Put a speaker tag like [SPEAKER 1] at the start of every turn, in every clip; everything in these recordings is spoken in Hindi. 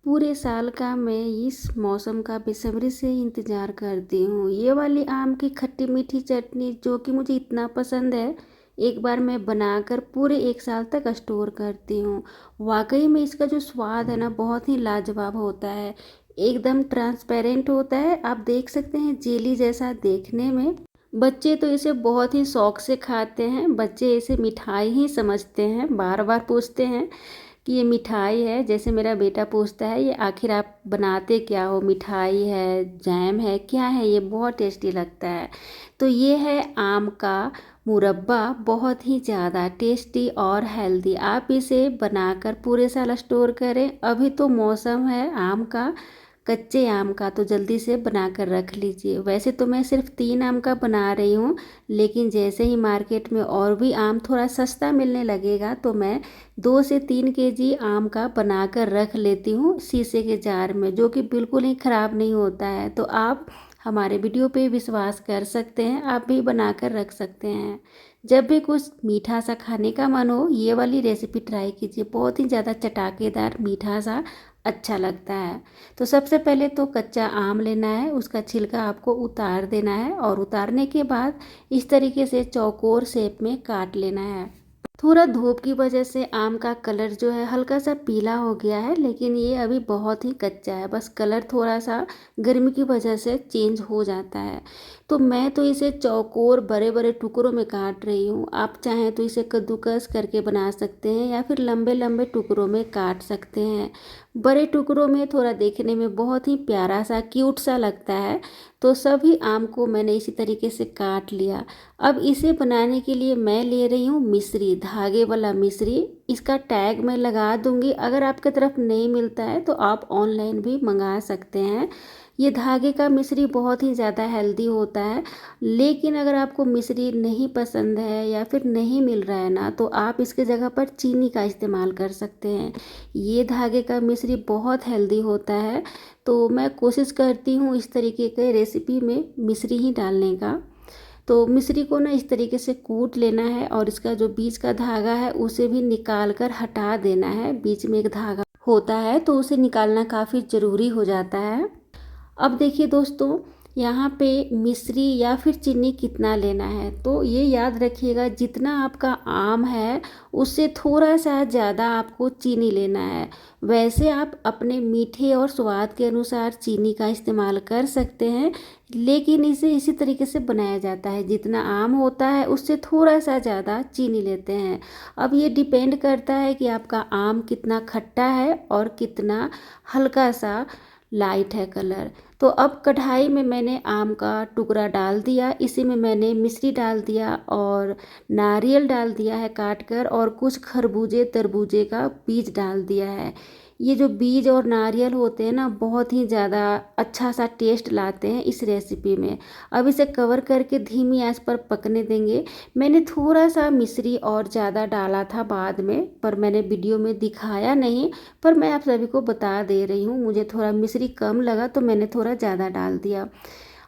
[SPEAKER 1] पूरे साल का मैं इस मौसम का बेसब्री से इंतज़ार करती हूँ। ये वाली आम की खट्टी मीठी चटनी जो कि मुझे इतना पसंद है, एक बार मैं बनाकर पूरे 1 साल तक स्टोर करती हूँ। वाक़ई में इसका जो स्वाद है ना, बहुत ही लाजवाब होता है। एकदम ट्रांसपेरेंट होता है, आप देख सकते हैं जेली जैसा देखने में। बच्चे तो इसे बहुत ही शौक से खाते हैं। बच्चे इसे मिठाई ही समझते हैं, बार-बार पूछते हैं कि ये मिठाई है। जैसे मेरा बेटा पूछता है, ये आखिर आप बनाते क्या हो? मिठाई है, जैम है, क्या है ये? बहुत टेस्टी लगता है। तो ये है आम का मुरब्बा, बहुत ही ज़्यादा टेस्टी और हेल्दी। आप इसे बनाकर पूरे साल स्टोर करें। अभी तो मौसम है आम का, कच्चे आम का, तो जल्दी से बनाकर रख लीजिए। वैसे तो मैं सिर्फ 3 आम का बना रही हूँ, लेकिन जैसे ही मार्केट में और भी आम थोड़ा सस्ता मिलने लगेगा तो मैं 2 से 3 केजी आम का बनाकर रख लेती हूँ शीशे के जार में, जो कि बिल्कुल ही ख़राब नहीं होता है। तो आप हमारे वीडियो पे विश्वास कर सकते हैं, आप भी बनाकर रख सकते हैं। जब भी कुछ मीठा सा खाने का मन हो, ये वाली रेसिपी ट्राई कीजिए। बहुत ही ज़्यादा चटाकेदार मीठा सा अच्छा लगता है। तो सबसे पहले तो कच्चा आम लेना है, उसका छिलका आपको उतार देना है और उतारने के बाद इस तरीके से चौकोर शेप में काट लेना है। थोड़ा धूप की वजह से आम का कलर जो है हल्का सा पीला हो गया है, लेकिन ये अभी बहुत ही कच्चा है। बस कलर थोड़ा सा गर्मी की वजह से चेंज हो जाता है। तो मैं तो इसे चौकोर बड़े बड़े टुकड़ों में काट रही हूँ। आप चाहें तो इसे कद्दूकस करके बना सकते हैं या फिर लंबे लंबे टुकड़ों में काट सकते हैं। बड़े टुकड़ों में थोड़ा देखने में बहुत ही प्यारा सा क्यूट सा लगता है। तो सभी आम को मैंने इसी तरीके से काट लिया। अब इसे बनाने के लिए मैं ले रही हूँ मिश्री, धागे वाला मिश्री। इसका टैग मैं लगा दूंगी, अगर आपके तरफ नहीं मिलता है तो आप ऑनलाइन भी मंगा सकते हैं। ये धागे का मिश्री बहुत ही ज़्यादा हेल्दी होता है। लेकिन अगर आपको मिश्री नहीं पसंद है या फिर नहीं मिल रहा है ना, तो आप इसके जगह पर चीनी का इस्तेमाल कर सकते हैं। ये धागे का मिश्री बहुत हेल्दी होता है। तो मैं कोशिश करती हूँ इस तरीके के रेसिपी में मिश्री ही डालने का। तो मिश्री को ना इस तरीके से कूट लेना है और इसका जो बीच का धागा है उसे भी निकाल कर हटा देना है। बीच में एक धागा होता है तो उसे निकालना काफ़ी ज़रूरी हो जाता है। अब देखिए दोस्तों, यहाँ पे मिश्री या फिर चीनी कितना लेना है, तो ये याद रखिएगा जितना आपका आम है उससे थोड़ा सा ज़्यादा आपको चीनी लेना है। वैसे आप अपने मीठे और स्वाद के अनुसार चीनी का इस्तेमाल कर सकते हैं, लेकिन इसे इसी तरीके से बनाया जाता है, जितना आम होता है उससे थोड़ा सा ज़्यादा चीनी लेते हैं। अब ये डिपेंड करता है कि आपका आम कितना खट्टा है और कितना हल्का सा लाइट है कलर। तो अब कढ़ाई में मैंने आम का टुकड़ा डाल दिया, इसी में मैंने मिश्री डाल दिया और नारियल डाल दिया है काट कर, और कुछ खरबूजे तरबूजे का बीज डाल दिया है। ये जो बीज और नारियल होते हैं ना, बहुत ही ज़्यादा अच्छा सा टेस्ट लाते हैं इस रेसिपी में। अब इसे कवर करके धीमी आंच पर पकने देंगे। मैंने थोड़ा सा मिश्री और ज़्यादा डाला था बाद में, पर मैंने वीडियो में दिखाया नहीं, पर मैं आप सभी को बता दे रही हूँ। मुझे थोड़ा मिश्री कम लगा तो मैंने थोड़ा ज़्यादा डाल दिया।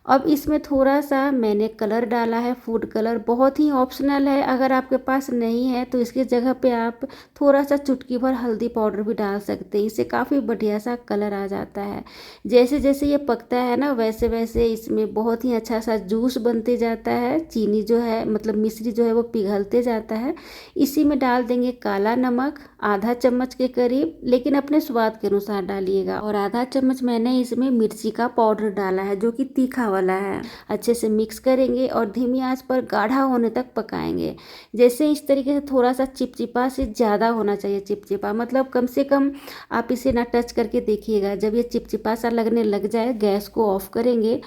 [SPEAKER 1] अब इसमें थोड़ा सा मैंने कलर डाला है, फूड कलर, बहुत ही ऑप्शनल है। अगर आपके पास नहीं है तो इसके जगह पे आप थोड़ा सा चुटकी भर हल्दी पाउडर भी डाल सकते हैं, इससे काफ़ी बढ़िया सा कलर आ जाता है। जैसे जैसे ये पकता है ना, वैसे वैसे इसमें बहुत ही अच्छा सा जूस बनते जाता है। चीनी जो है, मतलब मिश्री जो है वो पिघलते जाता है। इसी में डाल देंगे काला नमक, आधा चम्मच के करीब, लेकिन अपने स्वाद के अनुसार डालिएगा। और आधा चम्मच मैंने इसमें मिर्ची का पाउडर डाला है, जो कि तीखा वाला है। अच्छे से मिक्स करेंगे और धीमी आंच पर गाढ़ा होने तक पकाएंगे। जैसे इस तरीके से थोड़ा सा चिपचिपा से ज़्यादा होना चाहिए, चिपचिपा मतलब कम से कम आप इसे ना टच करके देखिएगा। जब ये चिपचिपा सा लगने लग जाए, गैस को ऑफ करेंगे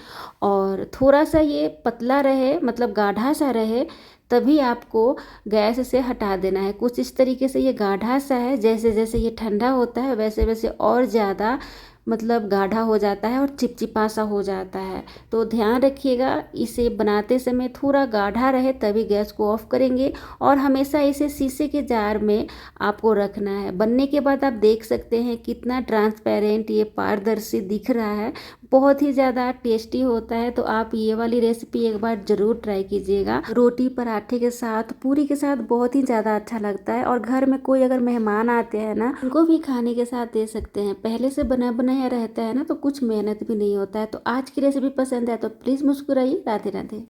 [SPEAKER 1] और थोड़ा सा ये पतला रहे, मतलब गाढ़ा सा रहे, तभी आपको गैस से हटा देना है। कुछ इस तरीके से ये गाढ़ा सा है। जैसे जैसे ये ठंडा होता है वैसे वैसे और ज़्यादा मतलब गाढ़ा हो जाता है और चिपचिपा सा हो जाता है। तो ध्यान रखिएगा, इसे बनाते समय थोड़ा गाढ़ा रहे तभी गैस को ऑफ करेंगे। और हमेशा इसे शीशे के जार में आपको रखना है। बनने के बाद आप देख सकते हैं कितना ट्रांसपेरेंट, ये पारदर्शी दिख रहा है। बहुत ही ज़्यादा टेस्टी होता है। तो आप ये वाली रेसिपी एक बार ज़रूर ट्राई कीजिएगा। रोटी पराठे के साथ, पूरी के साथ बहुत ही ज़्यादा अच्छा लगता है। और घर में कोई अगर मेहमान आते हैं ना, उनको भी खाने के साथ दे सकते हैं। पहले से बना बनाया रहता है ना, तो कुछ मेहनत भी नहीं होता है। तो आज की रेसिपी पसंद है तो प्लीज़ मुस्कुराइए। राधे राधे।